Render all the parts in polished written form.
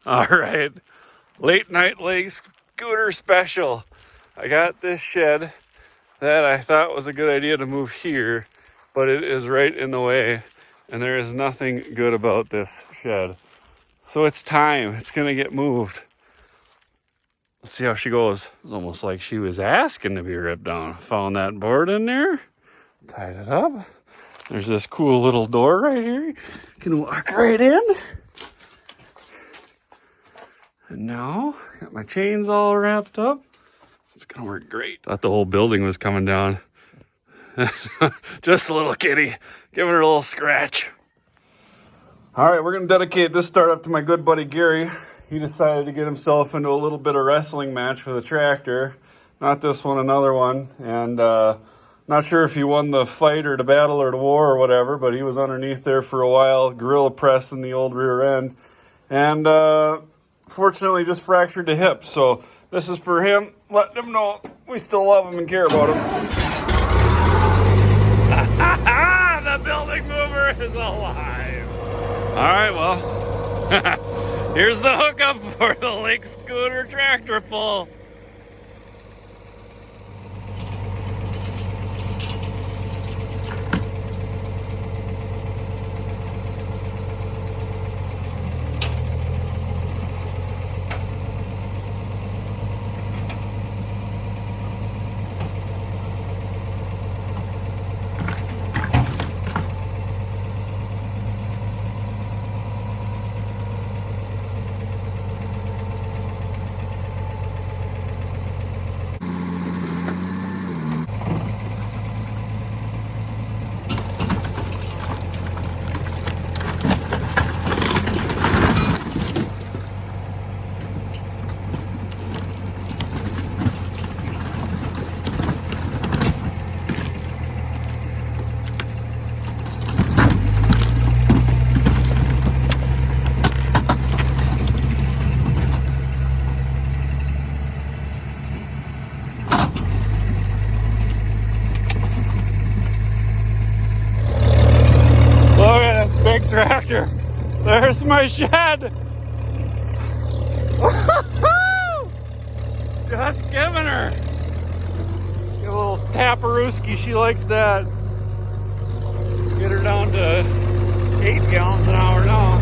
All right, late night lake scooter special. I got this shed that I thought was a good idea to move here, but it is right in the way, and there is nothing good about this shed. So it's time. It's gonna get moved. Let's see how she goes. It's almost like she was asking to be ripped down. Found that board in there, tied it up. There's this cool little door right here. You can walk right in. And now, got my chains all wrapped up. It's gonna work great. Thought the whole building was coming down. Just a little kitty, giving her a little scratch. All right, we're gonna dedicate this startup to my good buddy Gary. He decided to get himself into a little bit of wrestling match with a tractor. Not this one, another one. And not sure if he won the fight or the battle or the war or whatever, but he was underneath there for a while, gorilla pressing the old rear end. And fortunately just fractured the hip. So this is for him, letting him know we still love him and care about him. The building mover is alive. All right, well, here's the hookup for the Lake Scooter tractor pull. Tractor. There's my shed. Just giving her. Get a little taparooski. She likes that. Get her down to 8 gallons an hour now.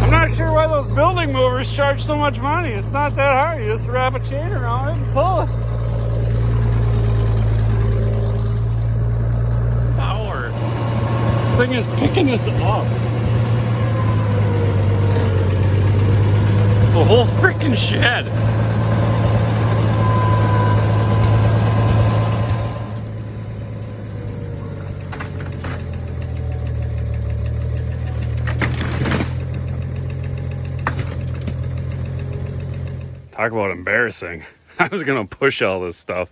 I'm not sure why those building movers charge so much money. It's not that hard. You just wrap a chain around it and pull it. This thing is picking this up. It's a whole freaking shed. Talk about embarrassing. I was gonna push all this stuff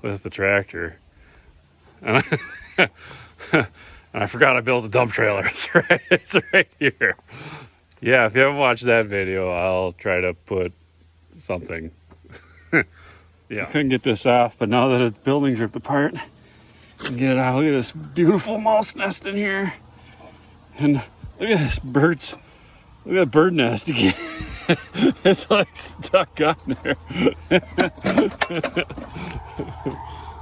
with the tractor. And I forgot I built a dump trailer. It's right here. Yeah, if you haven't watched that video, I'll try to put something. Yeah, I couldn't get this off, but now that the building's ripped apart, I can get it out. Look at this beautiful mouse nest in here. And look at this birds. Look at that bird nest again. It's like stuck on there.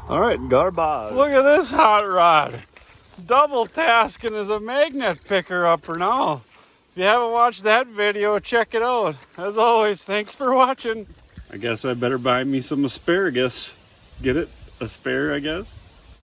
All right, garbage. Look at this hot rod. Double tasking as a magnet picker upper now. If you haven't watched that video, check it out. As always, thanks for watching. I guess I better buy me some asparagus. Get it? Asparagus?